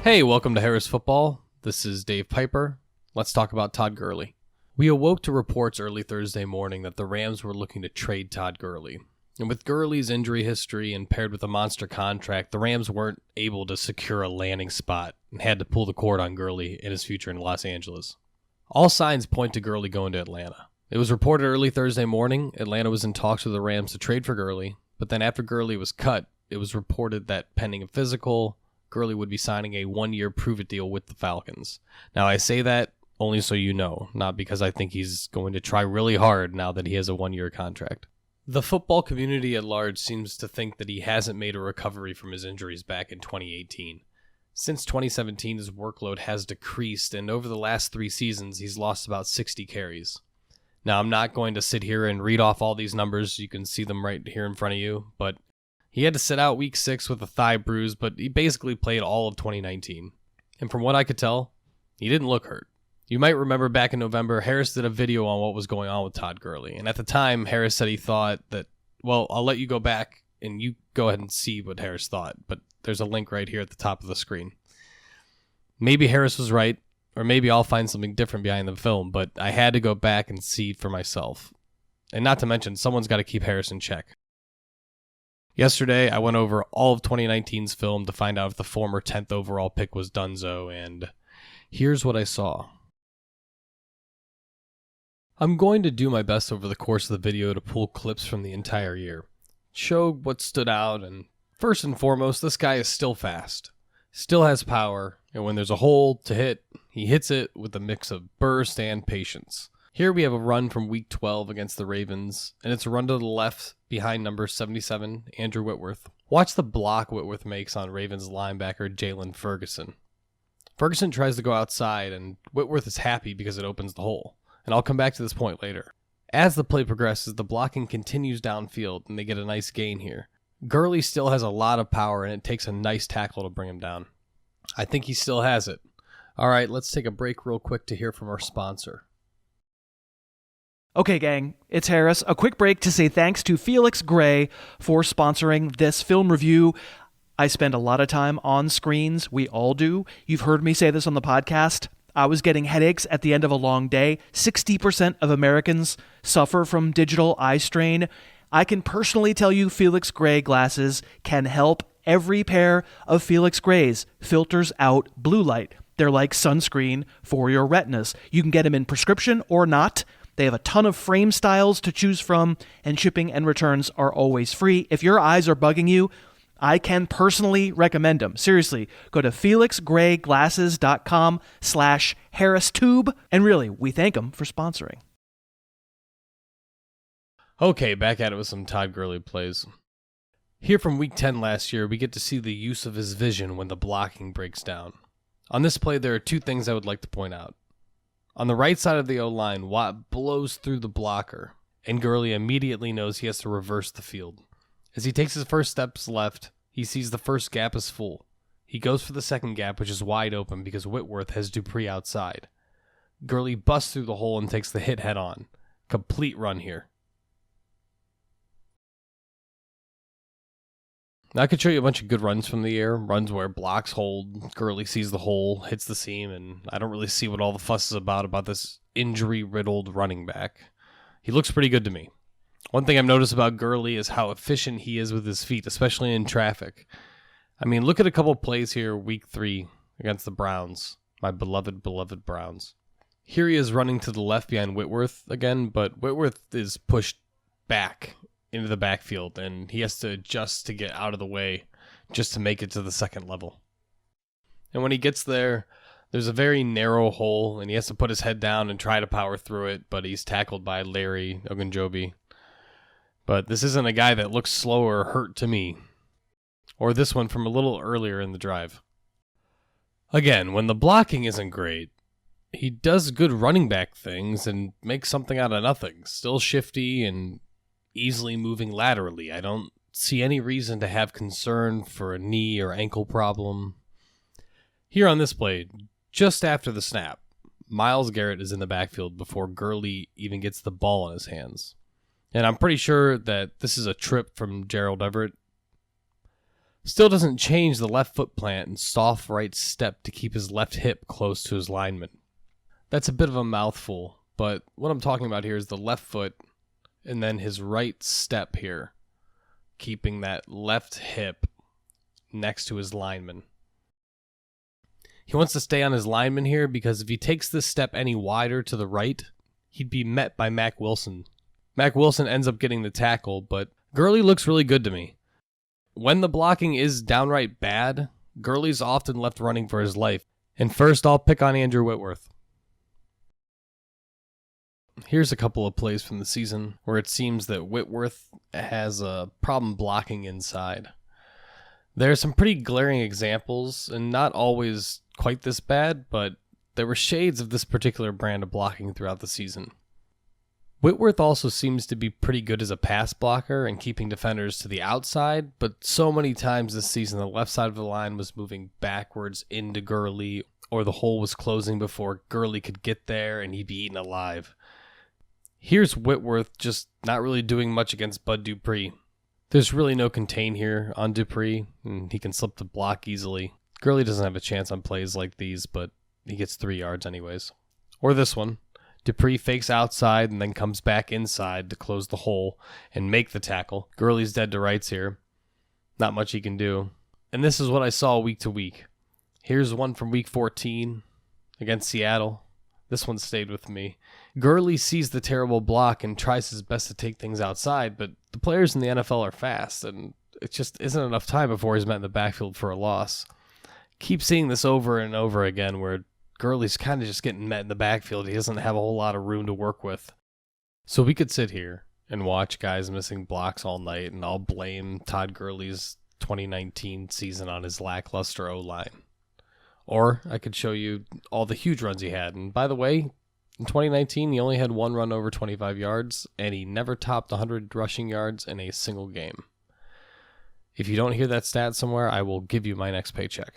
Hey, welcome to Harris Football. This is Dave Pyper. Let's talk about Todd Gurley. We awoke to reports early Thursday morning that the Rams were looking to trade Todd Gurley. And with Gurley's injury history and paired with a monster contract, the Rams weren't able to secure a landing spot and had to pull the cord on Gurley and his future in Los Angeles. All signs point to Gurley going to Atlanta. It was reported early Thursday morning Atlanta was in talks with the Rams to trade for Gurley, but then after Gurley was cut, it was reported that pending a physical, Gurley would be signing a one-year prove-it deal with the Falcons. Now, I say that only so you know, not because I think he's going to try really hard now that he has a one-year contract. The football community at large seems to think that he hasn't made a recovery from his injuries back in 2018. Since 2017, his workload has decreased, and over the last 3 seasons, he's lost about 60 carries. Now, I'm not going to sit here and read off all these numbers. You can see them right here in front of you, but he had to sit out week 6 with a thigh bruise, but he basically played all of 2019. And from what I could tell, he didn't look hurt. You might remember back in November, Harris did a video on what was going on with Todd Gurley. And at the time, Harris said he thought that, well, I'll let you go back and you go ahead and see what Harris thought. But there's a link right here at the top of the screen. Maybe Harris was right, or maybe I'll find something different behind the film, but I had to go back and see for myself. And not to mention, someone's got to keep Harris in check. Yesterday, I went over all of 2019's film to find out if the former 10th overall pick was Dunzo, and here's what I saw. I'm going to do my best over the course of the video to pull clips from the entire year, show what stood out, and first and foremost, this guy is still fast, still has power, and when there's a hole to hit, he hits it with a mix of burst and patience. Here we have a run from week 12 against the Ravens, and it's a run to the left behind number 77, Andrew Whitworth. Watch the block Whitworth makes on Ravens linebacker Jalen Ferguson. Ferguson tries to go outside, and Whitworth is happy because it opens the hole. And I'll come back to this point later. As the play progresses, the blocking continues downfield, and they get a nice gain here. Gurley still has a lot of power, and it takes a nice tackle to bring him down. I think he still has it. All right, let's take a break real quick to hear from our sponsor. Okay, gang, it's Harris. A quick break to say thanks to Felix Gray for sponsoring this film review. I spend a lot of time on screens. We all do. You've heard me say this on the podcast. I was getting headaches at the end of a long day. 60% of Americans suffer from digital eye strain. I can personally tell you Felix Gray glasses can help. Every pair of Felix Grays filters out blue light. They're like sunscreen for your retinas. You can get them in prescription or not. They have a ton of frame styles to choose from, and shipping and returns are always free. If your eyes are bugging you, I can personally recommend them. Seriously, go to felixgrayglasses.com/HarrisTube, and really, we thank them for sponsoring. Okay, back at it with some Todd Gurley plays. Here from week 10 last year, we get to see the use of his vision when the blocking breaks down. On this play, there are 2 things I would like to point out. On the right side of the O-line, Watt blows through the blocker, and Gurley immediately knows he has to reverse the field. As he takes his first steps left, he sees the first gap is full. He goes for the second gap, which is wide open because Whitworth has Dupree outside. Gurley busts through the hole and takes the hit head on. Complete run here. Now, I could show you a bunch of good runs from the air, runs where blocks hold, Gurley sees the hole, hits the seam, and I don't really see what all the fuss is about this injury-riddled running back. He looks pretty good to me. One thing I've noticed about Gurley is how efficient he is with his feet, especially in traffic. I mean, look at a couple plays here, week 3 against the Browns, my beloved Browns. Here he is running to the left behind Whitworth again, but Whitworth is pushed back into the backfield, and he has to adjust to get out of the way just to make it to the second level. And when he gets there, there's a very narrow hole, and he has to put his head down and try to power through it, but he's tackled by Larry Ogunjobi. But this isn't a guy that looks slow or hurt to me. Or this one from a little earlier in the drive. Again, when the blocking isn't great, he does good running back things and makes something out of nothing. Still shifty and easily moving laterally. I don't see any reason to have concern for a knee or ankle problem. Here on this play, just after the snap, Myles Garrett is in the backfield before Gurley even gets the ball in his hands. And I'm pretty sure that this is a trip from Gerald Everett. Still doesn't change the left foot plant and soft right step to keep his left hip close to his lineman. That's a bit of a mouthful, but what I'm talking about here is the left foot and then his right step here, keeping that left hip next to his lineman. He wants to stay on his lineman here because if he takes this step any wider to the right, he'd be met by Mack Wilson. Mack Wilson ends up getting the tackle, but Gurley looks really good to me. When the blocking is downright bad, Gurley's often left running for his life. And first, I'll pick on Andrew Whitworth. Here's a couple of plays from the season where it seems that Whitworth has a problem blocking inside. There are some pretty glaring examples, and not always quite this bad, but there were shades of this particular brand of blocking throughout the season. Whitworth also seems to be pretty good as a pass blocker and keeping defenders to the outside, but so many times this season the left side of the line was moving backwards into Gurley, or the hole was closing before Gurley could get there and he'd be eaten alive. Here's Whitworth just not really doing much against Bud Dupree. There's really no contain here on Dupree, and he can slip the block easily. Gurley doesn't have a chance on plays like these, but he gets 3 yards anyways. Or this one. Dupree fakes outside and then comes back inside to close the hole and make the tackle. Gurley's dead to rights here. Not much he can do. And this is what I saw week to week. Here's one from week 14 against Seattle. This one stayed with me. Gurley sees the terrible block and tries his best to take things outside, but the players in the NFL are fast, and it just isn't enough time before he's met in the backfield for a loss. Keep seeing this over and over again where Gurley's kind of just getting met in the backfield. He doesn't have a whole lot of room to work with. So we could sit here and watch guys missing blocks all night, and I'll blame Todd Gurley's 2019 season on his lackluster O-line. Or I could show you all the huge runs he had. And by the way, in 2019, he only had one run over 25 yards, and he never topped 100 rushing yards in a single game. If you don't hear that stat somewhere, I will give you my next paycheck.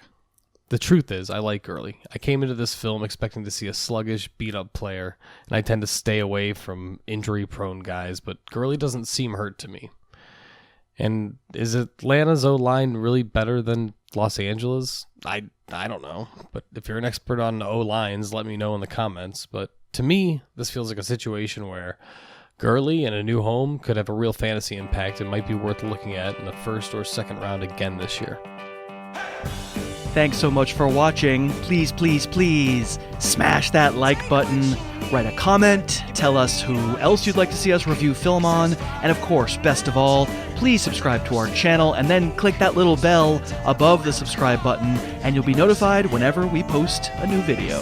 The truth is, I like Gurley. I came into this film expecting to see a sluggish, beat-up player, and I tend to stay away from injury-prone guys, but Gurley doesn't seem hurt to me. And is Atlanta's O-line really better than Los Angeles? I don't know, but if you're an expert on O-lines, let me know in the comments. But to me, this feels like a situation where Gurley in a new home could have a real fantasy impact and might be worth looking at in the first or second round again this year. Thanks so much for watching. Please, please, please smash that like button, write a comment, tell us who else you'd like to see us review film on, and of course, best of all, please subscribe to our channel and then click that little bell above the subscribe button and you'll be notified whenever we post a new video.